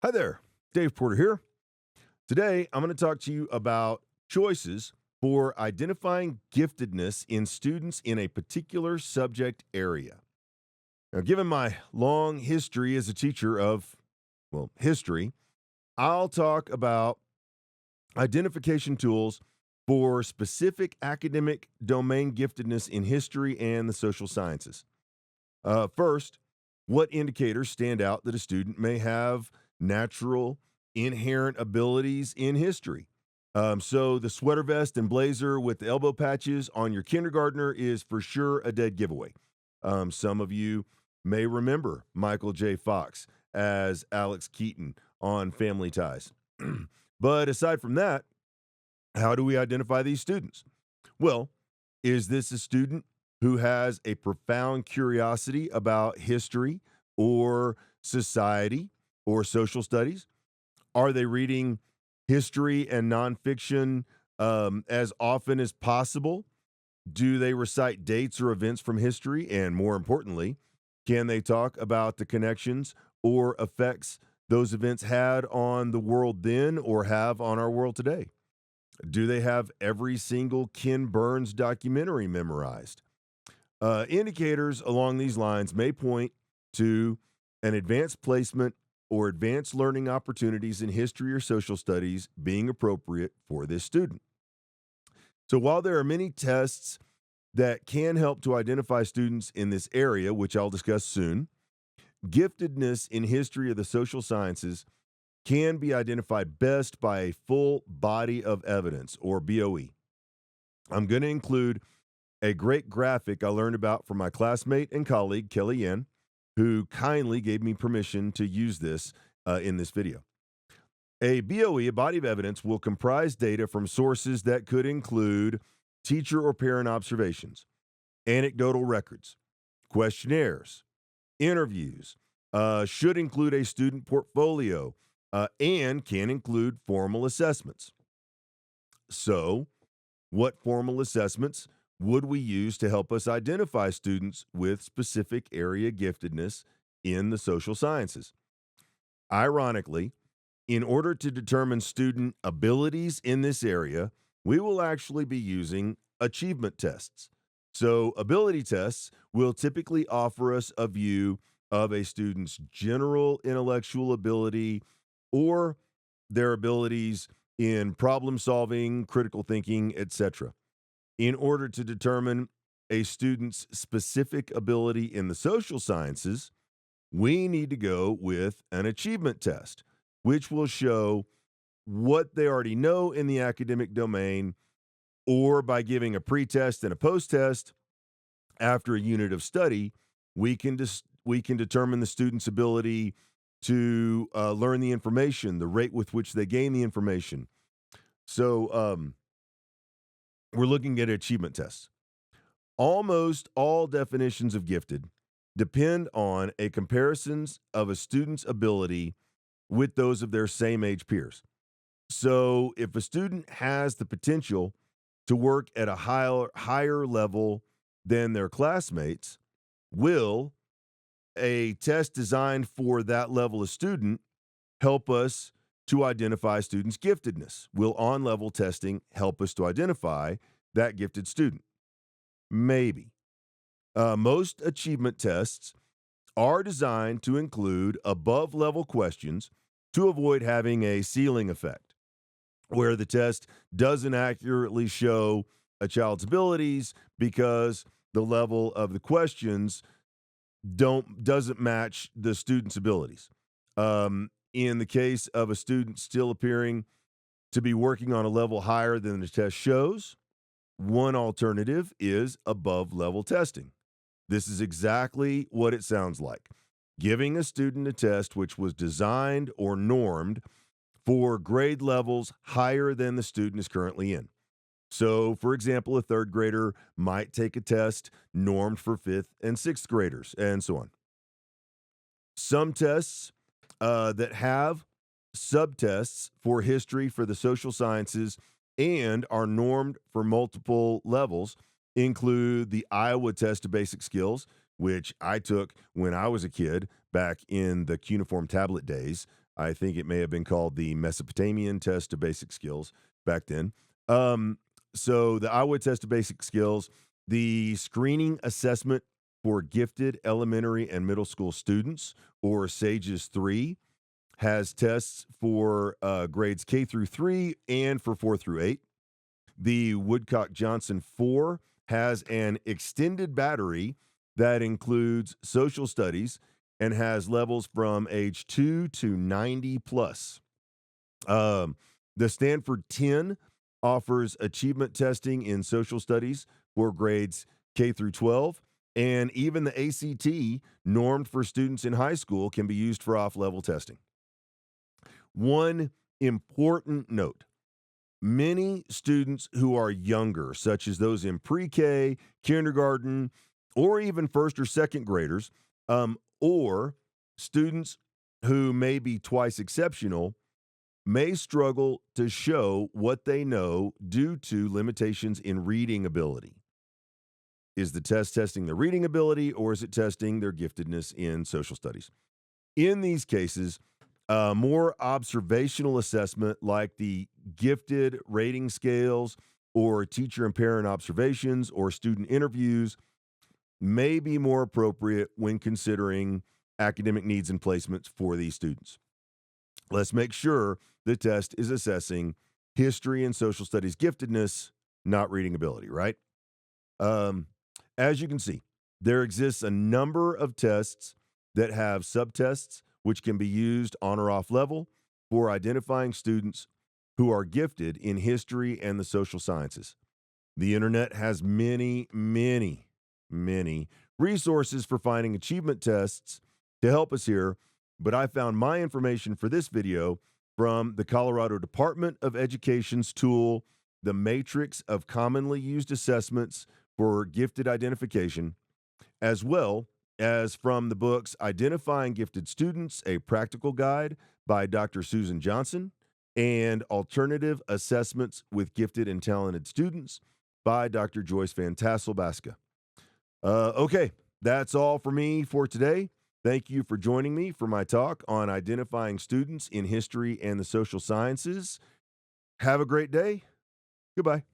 Hi there, Dave Porter here. Today, I'm going to talk to you about choices for identifying giftedness in students in a particular subject area. Now, given my long history as a teacher of, history, I'll talk about identification tools for specific academic domain giftedness in history and the social sciences. First, what indicators stand out that a student may have natural, inherent abilities in history? So, the sweater vest and blazer with the elbow patches on your kindergartner is for sure a dead giveaway. Some of you may remember Michael J. Fox as Alex Keaton on Family Ties. But aside from that, how do we identify these students? Well, is this a student who has a profound curiosity about history or society or social studies? Are they reading history and nonfiction as often as possible? Do they recite dates or events from history? And more importantly, can they talk about the connections or effects those events had on the world then or have on our world today? Do they have every single Ken Burns documentary memorized? Indicators along these lines may point to an advanced placement or advanced learning opportunities in history or social studies being appropriate for this student. So, while there are many tests that can help to identify students in this area, which I'll discuss soon, giftedness in history of the social sciences can be identified best by a full body of evidence, or BOE. I'm going to include a great graphic I learned about from my classmate and colleague, Kelly Yen, who kindly gave me permission to use this in this video. A BOE, a body of evidence, will comprise data from sources that could include teacher or parent observations, anecdotal records, questionnaires, interviews, should include a student portfolio, and can include formal assessments. So, what formal assessments would we use to help us identify students with specific area giftedness in the social sciences? Ironically, in order to determine student abilities in this area, we will actually be using achievement tests. So, ability tests will typically offer us a view of a student's general intellectual ability or their abilities in problem solving, critical thinking, etc. In order to determine a student's specific ability in the social sciences, we need to go with an achievement test, which will show what they already know in the academic domain, or by giving a pretest and a post test after a unit of study, we can determine the student's ability to learn the information, the rate with which they gain the information. So we're looking at achievement tests. Almost all definitions of gifted depend on a comparisons of a student's ability with those of their same age peers. So if a student has the potential to work at a higher level than their classmates, will a test designed for that level of student help us to identify students' giftedness? Will on level testing help us to identify that gifted student? Maybe. Most achievement tests are designed to include above level questions to avoid having a ceiling effect, where the test doesn't accurately show a child's abilities because the level of the questions doesn't match the student's abilities. In the case of a student still appearing to be working on a level higher than the test shows, one alternative is above level testing. This is exactly what it sounds like: giving a student a test which was designed or normed for grade levels higher than the student is currently in. So, for example, a third grader might take a test normed for fifth and sixth graders, and so on. Some tests that have subtests for history, for the social sciences, and are normed for multiple levels include the Iowa Test of Basic Skills, which I took when I was a kid back in the cuneiform tablet days. I think it may have been called the Mesopotamian Test of Basic Skills back then. Um, so the Iowa Test of Basic Skills, the screening assessment for gifted elementary and middle school students, or SAGES 3, has tests for grades K through 3 and for 4 through 8. The Woodcock Johnson 4 has an extended battery that includes social studies and has levels from age 2 to 90 plus. Um, the Stanford 10 offers achievement testing in social studies for grades K through 12. And even the ACT, normed for students in high school, can be used for off level testing. One important note: many students who are younger, such as those in pre K, kindergarten, or even first or second graders, or students who may be twice exceptional, may struggle to show what they know due to limitations in reading ability. Is the test testing their reading ability, or is it testing their giftedness in social studies? In these cases, more observational assessment like the gifted rating scales or teacher and parent observations or student interviews may be more appropriate when considering academic needs and placements for these students. Let's make sure the test is assessing history and social studies giftedness, not reading ability, right? Um, as you can see, there exists a number of tests that have subtests which can be used on or off level for identifying students who are gifted in history and the social sciences. The internet has many, many, many resources for finding achievement tests to help us here, but I found my information for this video from the Colorado Department of Education's tool, the Matrix of Commonly Used Assessments for Gifted Identification, as well as from the books Identifying Gifted Students, a Practical Guide by Dr. Susan Johnson, and Alternative Assessments with Gifted and Talented Students by Dr. Joyce Van Tassel-Baska. Okay, that's all for me for today. Thank you for joining me for my talk on identifying students in history and the social sciences. Have a great day. Goodbye.